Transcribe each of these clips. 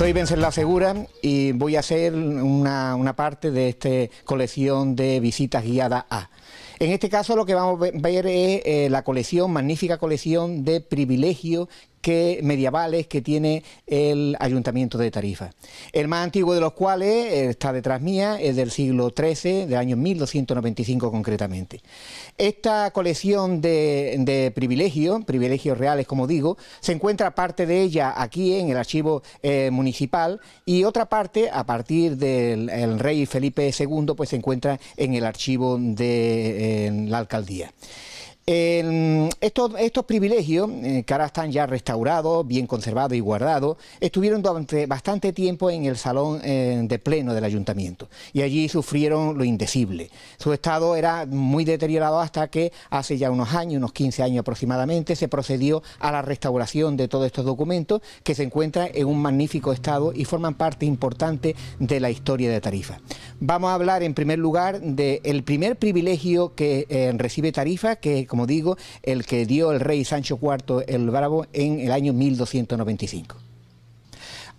Soy Venceslao Segura y voy a hacer una parte de esta colección de visitas guiadas A. En este caso lo que vamos a ver es la colección, magnífica colección de privilegios medievales que tiene el Ayuntamiento de Tarifa. El más antiguo de los cuales está detrás mía, es del siglo XIII, del año 1295 concretamente. Esta colección de privilegios reales, como digo, se encuentra parte de ella aquí en el archivo municipal y otra parte, a partir del rey Felipe II, pues se encuentra en el archivo de la alcaldía. Estos privilegios, que ahora están ya restaurados, bien conservados y guardados, estuvieron durante bastante tiempo en el salón de pleno del ayuntamiento y allí sufrieron lo indecible. Su estado era muy deteriorado hasta que hace ya unos años, unos 15 años aproximadamente, se procedió a la restauración de todos estos documentos que se encuentran en un magnífico estado y forman parte importante de la historia de Tarifa. Vamos a hablar en primer lugar del primer privilegio que recibe Tarifa, que como digo, el que dio el rey Sancho IV el Bravo en el año 1295.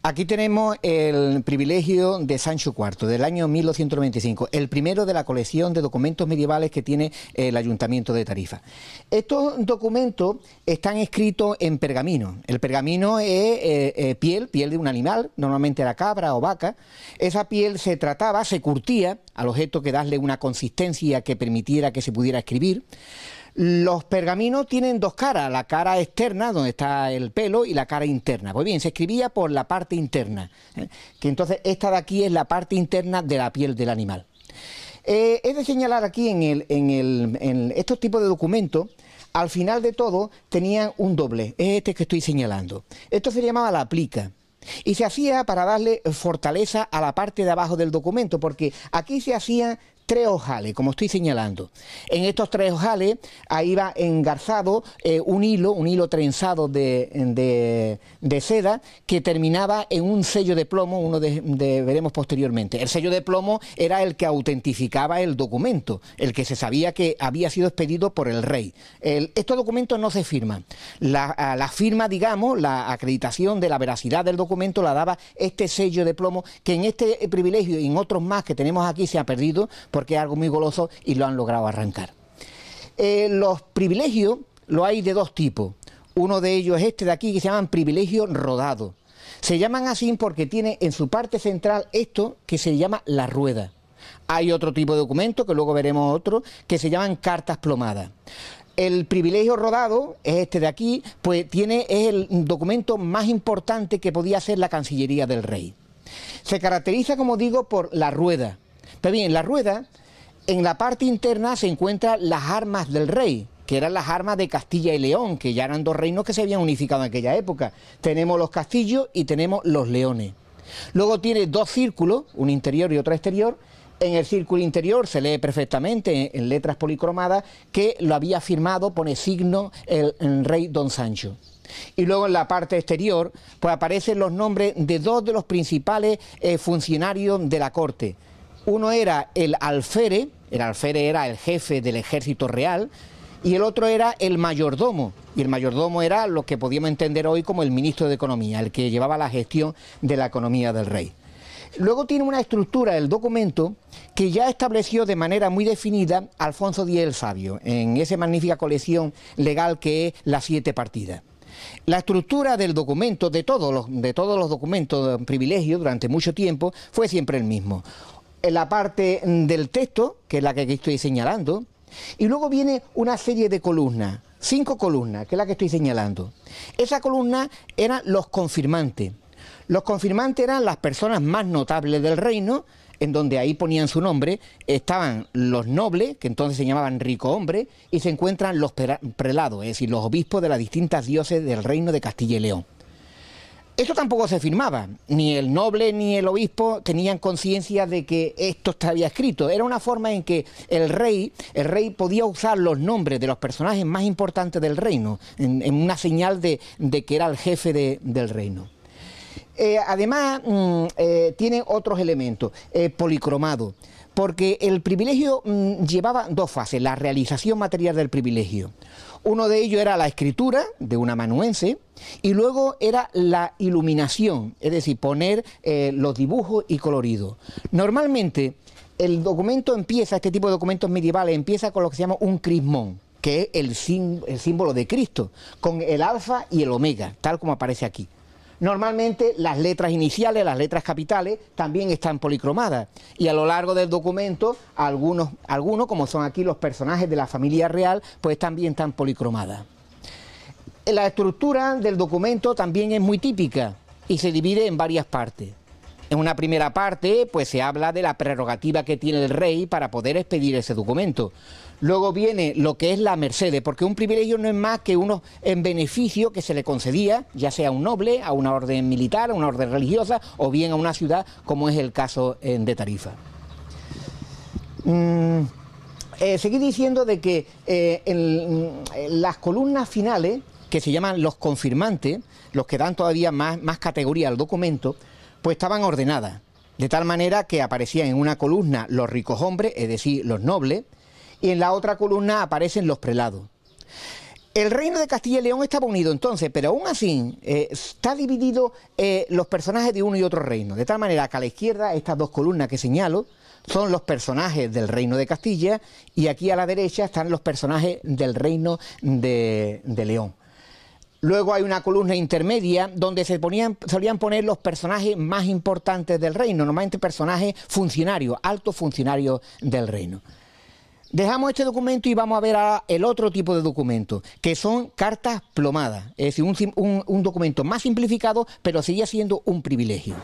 Aquí tenemos el privilegio de Sancho IV del año 1295, el primero de la colección de documentos medievales que tiene el Ayuntamiento de Tarifa. Estos documentos están escritos en pergamino. El pergamino es piel de un animal, normalmente era cabra o vaca. Esa piel se trataba, se curtía, al objeto que darle una consistencia que permitiera que se pudiera escribir. Los pergaminos tienen dos caras, la cara externa, donde está el pelo, y la cara interna. Pues bien, se escribía por la parte interna, que entonces esta de aquí es la parte interna de la piel del animal. Es de señalar aquí en estos tipos de documentos, al final de todo tenían un doble, es este que estoy señalando. Esto se llamaba la plica. Y se hacía para darle fortaleza a la parte de abajo del documento, porque aquí se hacían tres ojales, como estoy señalando. En estos tres ojales, ahí va engarzado un hilo trenzado de seda que terminaba en un sello de plomo, veremos posteriormente. El sello de plomo era el que autentificaba el documento, el que se sabía que había sido expedido por el rey. Estos documentos no se firman. La firma, digamos, la acreditación de la veracidad del documento la daba este sello de plomo, que en este privilegio y en otros más que tenemos aquí se ha perdido, porque es algo muy goloso y lo han logrado arrancar. Los privilegios lo hay de dos tipos. Uno de ellos es este de aquí, que se llaman privilegios rodados. Se llaman así porque tiene en su parte central esto que se llama la rueda. Hay otro tipo de documento, que luego veremos otro, que se llaman cartas plomadas. El privilegio rodado, es este de aquí, pues es el documento más importante que podía hacer la Cancillería del Rey. Se caracteriza, como digo, por la rueda. Pero bien, la rueda, en la parte interna se encuentran las armas del rey, que eran las armas de Castilla y León, que ya eran dos reinos que se habían unificado en aquella época. Tenemos los castillos y tenemos los leones. Luego tiene dos círculos, un interior y otro exterior. En el círculo interior se lee perfectamente en letras policromadas que lo había firmado, pone signo, el rey Don Sancho. Y luego en la parte exterior pues aparecen los nombres de dos de los principales funcionarios de la corte. Uno era el alférez era el jefe del ejército real, y el otro era el mayordomo, y el mayordomo era lo que podíamos entender hoy como el ministro de Economía, el que llevaba la gestión de la economía del rey. Luego tiene una estructura el documento que ya estableció de manera muy definida Alfonso X el Sabio, en esa magnífica colección legal que es Las Siete Partidas. La estructura del documento, de todos los documentos de privilegio durante mucho tiempo, fue siempre el mismo. En la parte del texto, que es la que aquí estoy señalando, y luego viene una serie de columnas, 5 columnas, que es la que estoy señalando. Esas columnas eran los confirmantes. Los confirmantes eran las personas más notables del reino, en donde ahí ponían su nombre. Estaban los nobles, que entonces se llamaban ricohombres, y se encuentran los prelados, es decir, los obispos de las distintas diócesis del reino de Castilla y León. Esto tampoco se firmaba, ni el noble ni el obispo tenían conciencia de que esto estaba escrito. Era una forma en que el rey podía usar los nombres de los personajes más importantes del reino, en una señal de que era el jefe del reino. Además, tiene otros elementos, policromado. Porque el privilegio llevaba dos fases, la realización material del privilegio. Uno de ellos era la escritura de un amanuense y luego era la iluminación, es decir, poner los dibujos y coloridos. Normalmente el documento empieza, este tipo de documentos medievales, empieza con lo que se llama un crismón, que es el símbolo de Cristo, con el alfa y el omega, tal como aparece aquí. Normalmente las letras iniciales, las letras capitales, también están policromadas y a lo largo del documento algunos como son aquí los personajes de la familia real, pues también están policromadas. La estructura del documento también es muy típica y se divide en varias partes. En una primera parte, pues se habla de la prerrogativa que tiene el rey para poder expedir ese documento. Luego viene lo que es la merced, porque un privilegio no es más que uno en beneficio que se le concedía, ya sea a un noble, a una orden militar, a una orden religiosa, o bien a una ciudad, como es el caso de Tarifa. Seguí diciendo de que las columnas finales, que se llaman los confirmantes, los que dan todavía más categoría al documento, pues estaban ordenadas, de tal manera que aparecían en una columna los ricos hombres, es decir, los nobles, y en la otra columna aparecen los prelados. El reino de Castilla y León estaba unido entonces, pero aún así está dividido los personajes de uno y otro reino, de tal manera que a la izquierda, estas dos columnas que señalo, son los personajes del reino de Castilla, y aquí a la derecha están los personajes del reino de León. Luego hay una columna intermedia donde solían poner los personajes más importantes del reino, normalmente personajes funcionarios, altos funcionarios del reino. Dejamos este documento y vamos a ver ahora el otro tipo de documento, que son cartas plomadas, es decir, un documento más simplificado, pero seguía siendo un privilegio.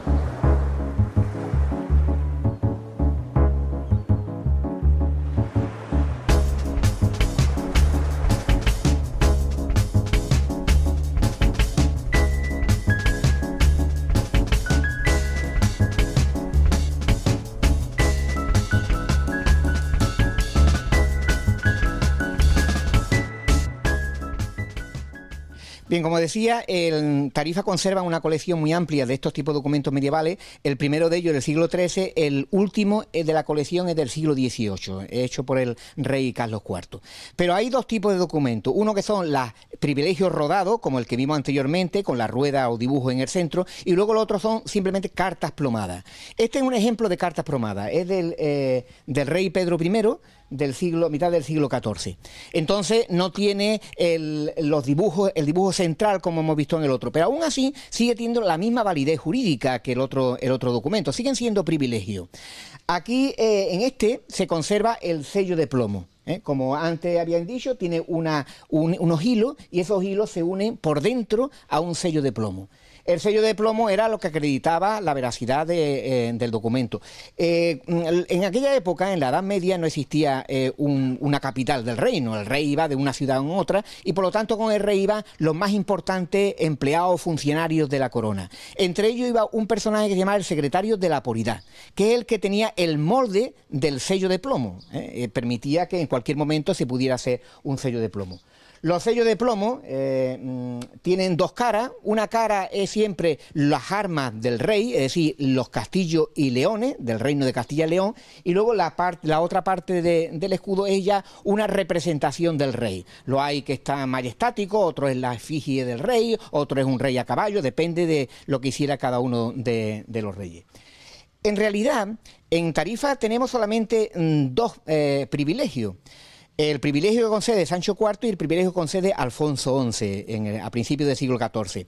Bien, como decía, Tarifa conserva una colección muy amplia de estos tipos de documentos medievales. El primero de ellos del siglo XIII, el último de la colección es del siglo XVIII, hecho por el rey Carlos IV. Pero hay dos tipos de documentos, uno que son los privilegios rodados, como el que vimos anteriormente, con la rueda o dibujo en el centro, y luego los otros son simplemente cartas plomadas. Este es un ejemplo de cartas plomadas, es del rey Pedro I, mitad del siglo XIV. Entonces no tiene el dibujo central como hemos visto en el otro, pero aún así sigue teniendo la misma validez jurídica que el otro documento, siguen siendo privilegios. Aquí en este se conserva el sello de plomo. Como antes habían dicho, tiene unos hilos y esos hilos se unen por dentro a un sello de plomo. El sello de plomo era lo que acreditaba la veracidad del documento. En aquella época, en la Edad Media, no existía una capital del reino. El rey iba de una ciudad a otra y por lo tanto con el rey iban los más importantes empleados funcionarios de la corona. Entre ellos iba un personaje que se llamaba el secretario de la Puridad, que es el que tenía el molde del sello de plomo. Permitía que en cualquier momento se pudiera hacer un sello de plomo. Los sellos de plomo tienen dos caras. Una cara es siempre las armas del rey, es decir, los castillos y leones del reino de Castilla y León, y luego la otra parte del escudo es ya una representación del rey. Lo hay que está majestático, otro es la efigie del rey, otro es un rey a caballo, depende de lo que hiciera cada uno de los reyes. En realidad, en Tarifa tenemos solamente dos privilegios. El privilegio que concede Sancho IV y el privilegio que concede Alfonso XI a principios del siglo XIV.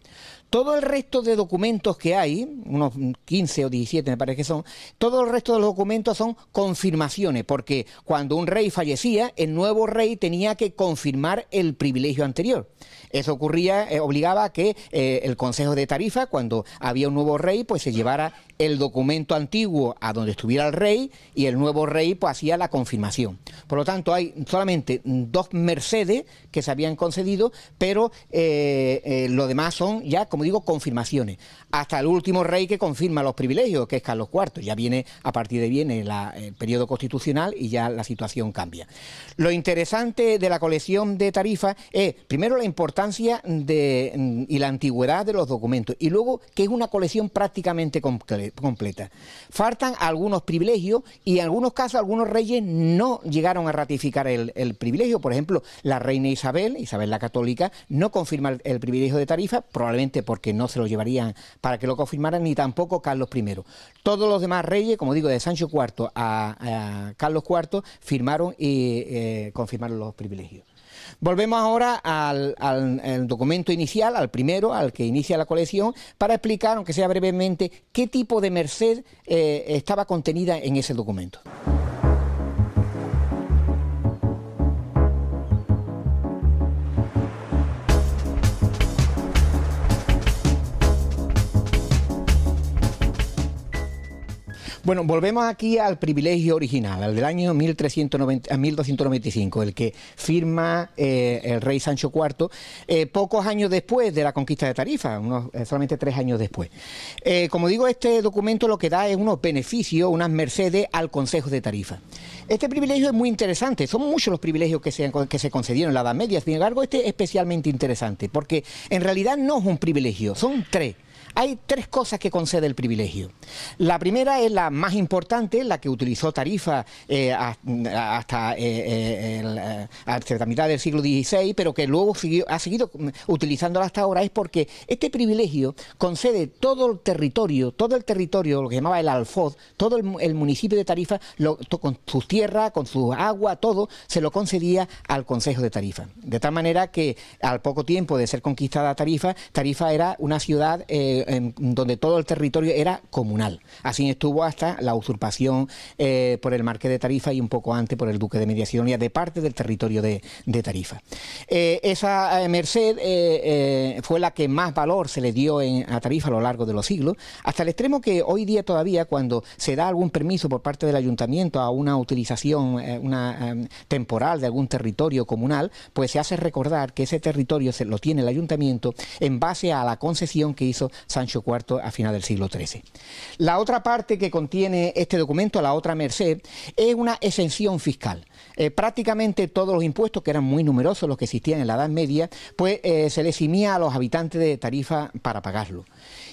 Todo el resto de documentos que hay, unos 15 o 17 me parece que son, todo el resto de los documentos son confirmaciones, porque cuando un rey fallecía, el nuevo rey tenía que confirmar el privilegio anterior. Eso ocurría, obligaba a que el Consejo de Tarifa, cuando había un nuevo rey, pues se llevara el documento antiguo a donde estuviera el rey y el nuevo rey pues hacía la confirmación. Por lo tanto, hay solamente dos mercedes que se habían concedido, pero lo demás son ya, como digo, confirmaciones. Hasta el último rey que confirma los privilegios, que es Carlos IV. Ya viene, a partir de viene el periodo constitucional y ya la situación cambia. Lo interesante de la colección de Tarifa es, primero, la importancia y la antigüedad de los documentos, y luego que es una colección prácticamente completa. completa. Faltan algunos privilegios y en algunos casos algunos reyes no llegaron a ratificar el privilegio. Por ejemplo, la reina Isabel la Católica, no confirma el privilegio de Tarifa, probablemente porque no se lo llevarían para que lo confirmaran, ni tampoco Carlos I. Todos los demás reyes, como digo, de Sancho IV a Carlos IV, firmaron y confirmaron los privilegios. Volvemos ahora al documento inicial, al primero, al que inicia la colección, para explicar, aunque sea brevemente, qué tipo de merced estaba contenida en ese documento. Bueno, volvemos aquí al privilegio original, al del año 1295, el que firma el rey Sancho IV, pocos años después de la conquista de Tarifa, solamente 3 años después. Como digo, este documento lo que da es unos beneficios, unas mercedes al Consejo de Tarifa. Este privilegio es muy interesante, son muchos los privilegios que se concedieron en la Edad Media, sin embargo este es especialmente interesante, porque en realidad no es un privilegio, son 3. Hay 3 cosas que concede el privilegio. La primera es la más importante, la que utilizó Tarifa hasta la mitad del siglo XVI, pero que luego ha seguido utilizándola hasta ahora, es porque este privilegio concede todo el territorio, lo que llamaba el Alfoz, todo el municipio de Tarifa, con sus tierras, con su agua, todo, se lo concedía al Consejo de Tarifa. De tal manera que al poco tiempo de ser conquistada Tarifa, Tarifa era una ciudad donde todo el territorio era comunal. Así estuvo hasta la usurpación por el marqués de Tarifa y un poco antes por el duque de Mediasidonia de parte del territorio de Tarifa. Esa merced fue la que más valor se le dio a Tarifa a lo largo de los siglos, hasta el extremo que hoy día todavía, cuando se da algún permiso por parte del ayuntamiento a una utilización temporal de algún territorio comunal, pues se hace recordar que ese territorio lo tiene el ayuntamiento en base a la concesión que hizo Sancho IV a final del siglo XIII. La otra parte que contiene este documento, la otra merced, es una exención fiscal. Prácticamente todos los impuestos, que eran muy numerosos los que existían en la Edad Media, pues se le eximía a los habitantes de Tarifa para pagarlo.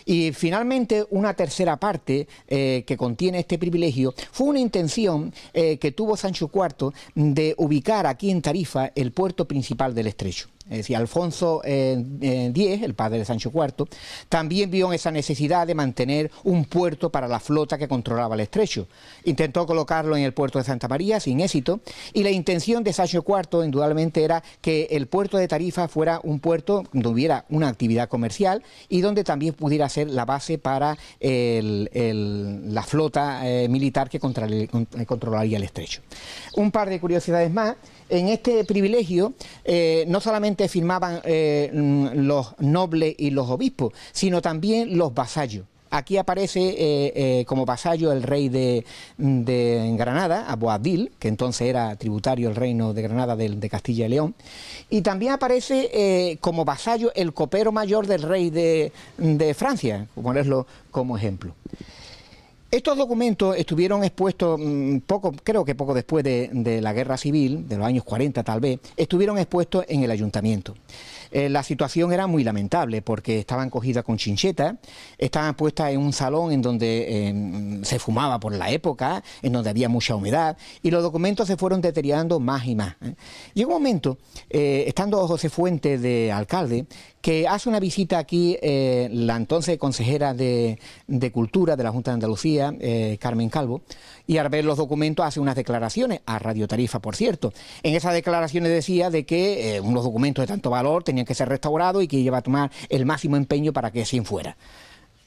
Y finalmente una tercera parte que contiene este privilegio fue una intención que tuvo Sancho IV de ubicar aquí en Tarifa el puerto principal del estrecho. Es decir, Alfonso X, el padre de Sancho IV, también vio esa necesidad de mantener un puerto para la flota que controlaba el estrecho. Intentó colocarlo en el puerto de Santa María sin éxito, y la intención de Sancho IV indudablemente era que el puerto de Tarifa fuera un puerto donde hubiera una actividad comercial y donde también pudiera ser la base para la flota militar que controlaría el estrecho. Un par de curiosidades más. En este privilegio no solamente firmaban los nobles y los obispos, sino también los vasallos. Aquí aparece como vasallo el rey de Granada, Aboabdil, que entonces era tributario del reino de Granada de Castilla y León, y también aparece como vasallo el copero mayor del rey de Francia, por ponerlo como ejemplo. Estos documentos estuvieron expuestos creo que poco después de la Guerra Civil, de los años 40 tal vez, estuvieron expuestos en el ayuntamiento. La situación era muy lamentable porque estaban cogidas con chinchetas, estaban puestas en un salón en donde se fumaba por la época, en donde había mucha humedad, y los documentos se fueron deteriorando más y más. Llegó un momento, estando José Fuentes de alcalde, que hace una visita aquí la entonces consejera de Cultura de la Junta de Andalucía, Carmen Calvo, y al ver los documentos hace unas declaraciones, a Radio Tarifa por cierto. En esas declaraciones decía de que unos documentos de tanto valor tenían que ser restaurados y que iba a tomar el máximo empeño para que así fuera.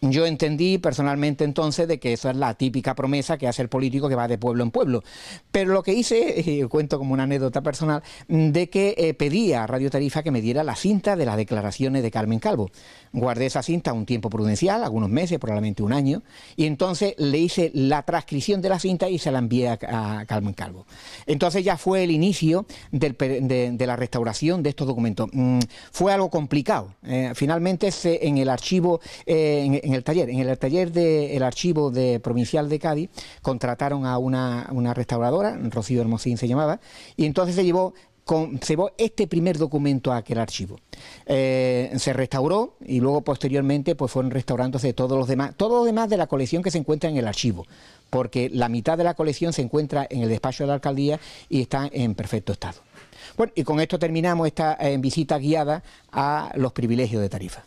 Yo entendí personalmente entonces de que eso es la típica promesa que hace el político que va de pueblo en pueblo. Pero lo que hice, cuento como una anécdota personal, de que pedí a Radio Tarifa que me diera la cinta de las declaraciones de Carmen Calvo. Guardé esa cinta un tiempo prudencial, algunos meses, probablemente un año, y entonces le hice la transcripción de la cinta y se la envié a Carmen Calvo. Entonces ya fue el inicio de la restauración de estos documentos. Fue algo complicado. Finalmente en el archivo, en el taller del archivo provincial de Cádiz, contrataron a una restauradora, Rocío Hermosín se llamaba, y entonces se llevó conservó este primer documento a aquel archivo. Se restauró y luego posteriormente pues fueron restaurándose todos los demás de la colección que se encuentra en el archivo, porque la mitad de la colección se encuentra en el despacho de la alcaldía y está en perfecto estado. Bueno, y con esto terminamos esta visita guiada a los privilegios de Tarifa.